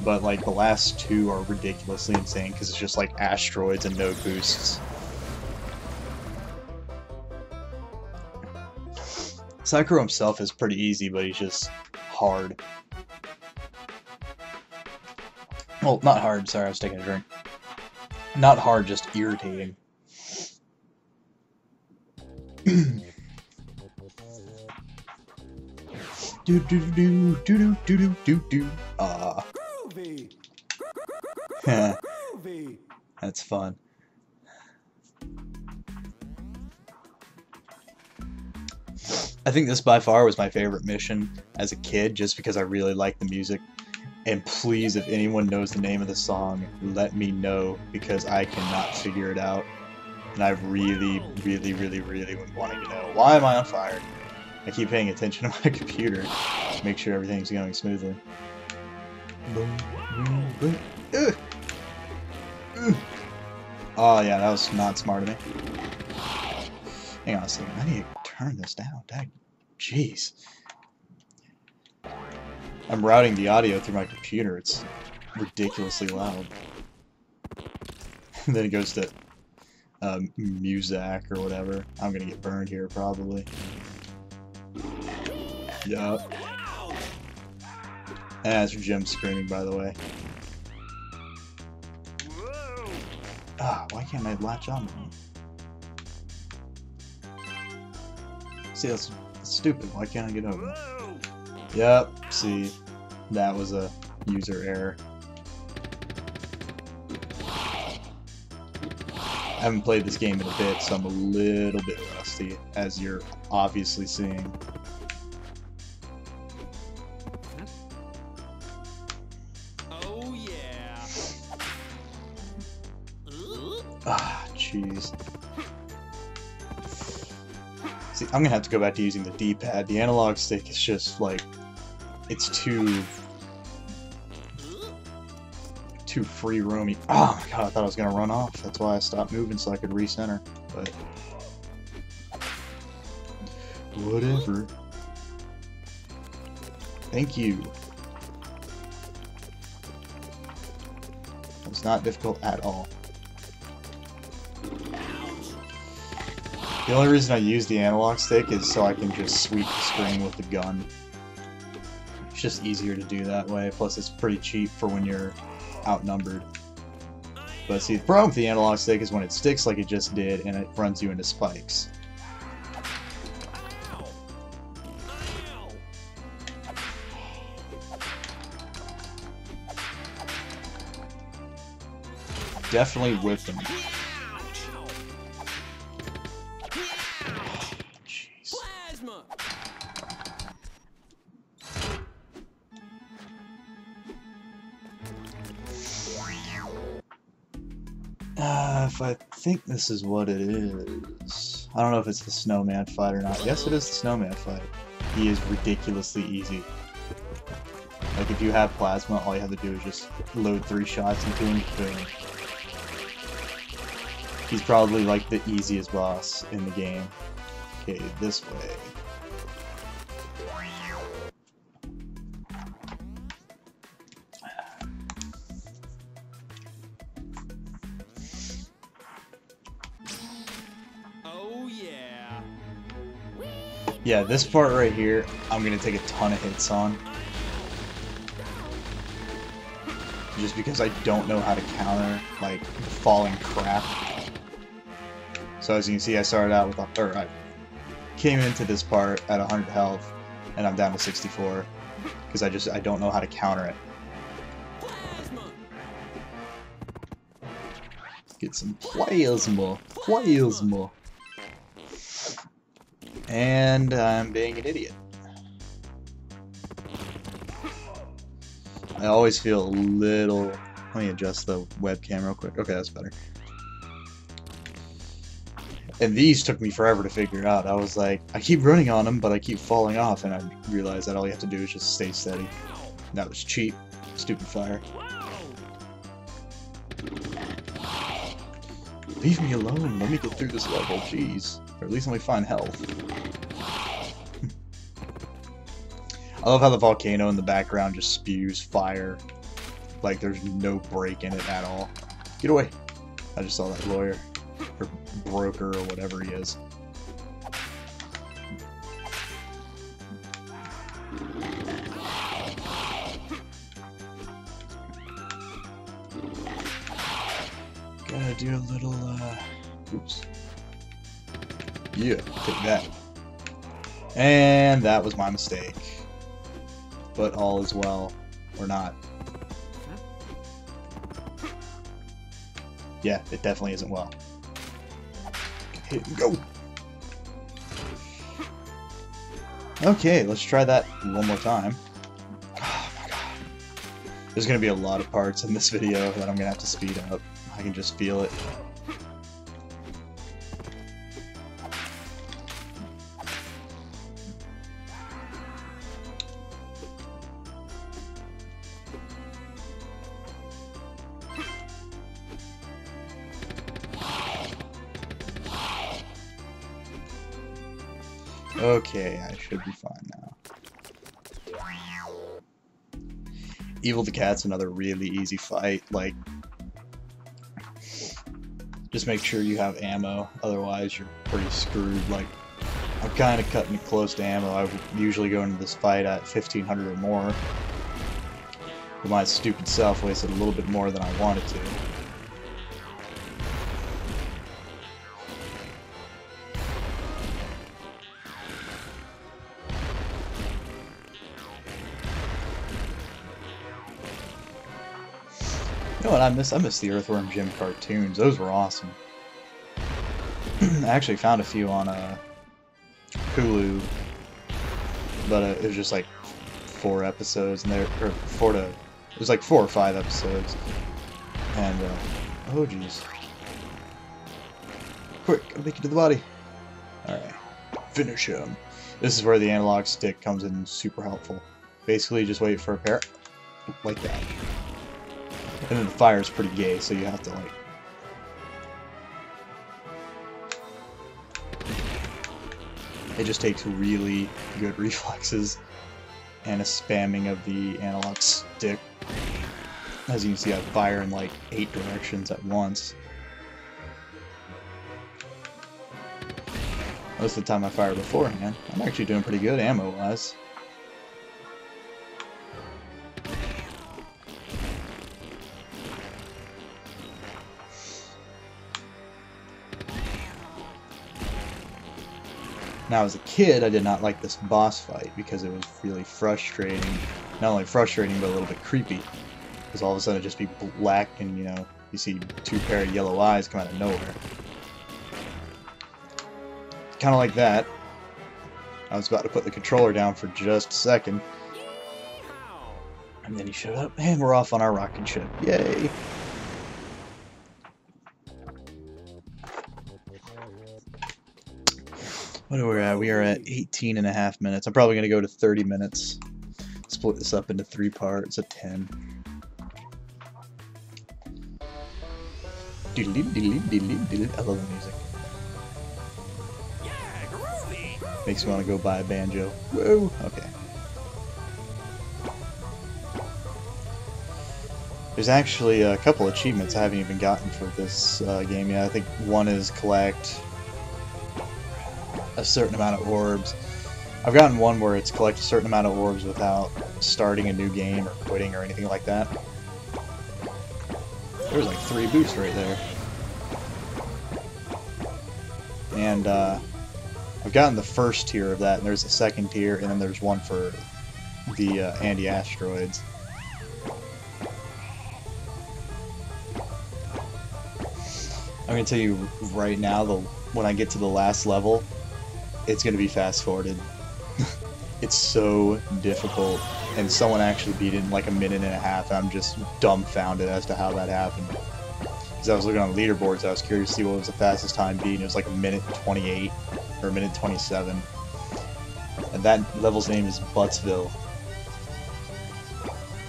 but like the last two are ridiculously insane because it's just like asteroids and no boosts. Psycho himself is pretty easy, but he's just hard. Well, not hard, sorry, I was taking a drink. Not hard, just irritating. Do do do do do do do do. That's fun. I think this by far was my favorite mission as a kid, just because I really liked the music. And please, if anyone knows the name of the song, let me know, because I cannot figure it out. And I really been wanting to know. Why am I on fire? I keep paying attention to my computer to make sure everything's going smoothly. Oh yeah, that was not smart of me. Hang on a second, I need to turn this down. Dang. Jeez. I'm routing the audio through my computer. It's ridiculously loud. Then it goes to Muzak or whatever. I'm gonna get burned here probably. Yup. That's Jim screaming, by the way. Ah, why can't I latch on to him? See, that's stupid. Why can't I get over it? Yep, see, that was a user error. I haven't played this game in a bit, so I'm a little bit rusty, as you're obviously seeing. Oh yeah. Ah, jeez. See, I'm gonna have to go back to using the D-pad. The analog stick is just like, it's too free roamy. Oh my god, I thought I was gonna run off. That's why I stopped moving so I could recenter. But whatever. Thank you. It's not difficult at all. The only reason I use the analog stick is so I can just sweep the screen with the gun. It's just easier to do that way, plus it's pretty cheap for when you're outnumbered. But see, the problem with the analog stick is when it sticks like it just did and it runs you into spikes. Definitely whipped him. Jeez. If I think this is what it is. I don't know if it's the snowman fight or not. Yes, it is the snowman fight. He is ridiculously easy. Like, if you have plasma, all you have to do is just load 3 shots into him. Boom. He's probably like the easiest boss in the game. Okay, this way. Oh yeah. Yeah, this part right here, I'm gonna take a ton of hits on. Just because I don't know how to counter, like, falling crap. So as you can see, I started out with I came into this part at 100 health, and I'm down to 64. Because I don't know how to counter it. Get some plasma. Plasma. And I'm being an idiot. I always feel a little... Let me adjust the webcam real quick. Okay, that's better. And these took me forever to figure out. I was like, I keep running on them, but I keep falling off, and I realized that all you have to do is just stay steady. That was cheap. Stupid fire. Leave me alone. Let me get through this level, jeez. Or at least let me find health. I love how the volcano in the background just spews fire. Like, there's no break in it at all. Get away! I just saw that lawyer. Or broker, or whatever he is. Gotta do a little, oops. Yeah, take that. And that was my mistake. But all is well. Or not. Yeah, it definitely isn't well. Hit and go! Okay, let's try that one more time. Oh my god. There's gonna be a lot of parts in this video that I'm gonna have to speed up. I can just feel it. Okay, I should be fine now. Evil the Cat's another really easy fight. Like, just make sure you have ammo, otherwise you're pretty screwed. Like, I'm kind of cutting it close to ammo. I would usually go into this fight at 1500 or more. But my stupid self wasted a little bit more than I wanted to. You know what I miss? I miss the Earthworm Jim cartoons. Those were awesome. I actually found a few on Hulu, but it was just like 4 episodes, and it was like 4 or 5 episodes, and oh jeez, quick, I'll make it to the body. All right, finish him. This is where the analog stick comes in super helpful. Basically, just wait for a pair like that. And then the fire is pretty gay, so you have to, like... It just takes really good reflexes and a spamming of the analog stick. As you can see, I fire in, like, 8 directions at once. Most of the time I fire beforehand. I'm actually doing pretty good ammo-wise. Now, as a kid, I did not like this boss fight because it was really frustrating. Not only frustrating, but a little bit creepy. Because all of a sudden it'd just be black and, you know, you see 2 pair of yellow eyes come out of nowhere. Kind of like that. I was about to put the controller down for just a second. And then he showed up, and we're off on our rocket ship. Yay! What are we at? We are at 18.5 minutes. I'm probably going to go to 30 minutes. Split this up into 3 parts of 10. I love the music. Makes me want to go buy a banjo. Whoa! Okay. There's actually a couple achievements I haven't even gotten for this game yet. I think one is collect a certain amount of orbs. I've gotten one where it's collect a certain amount of orbs without starting a new game or quitting or anything like that. There's like 3 boosts right there. And I've gotten the first tier of that, and there's a second tier, and then there's one for the anti-asteroids. I'm going to tell you right now, when I get to the last level, it's going to be fast-forwarded. It's so difficult, and someone actually beat it in like a minute and a half, and I'm just dumbfounded as to how that happened. Because I was looking on leaderboards, I was curious to see what was the fastest time beaten. It was like a minute 28, or a minute 27. And that level's name is Buttsville.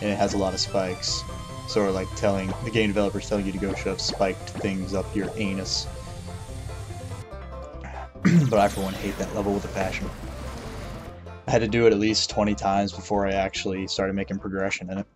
And it has a lot of spikes. Sort of like the game developers telling you to go shove spiked things up your anus. But I, for one, hate that level with a passion. I had to do it at least 20 times before I actually started making progression in it.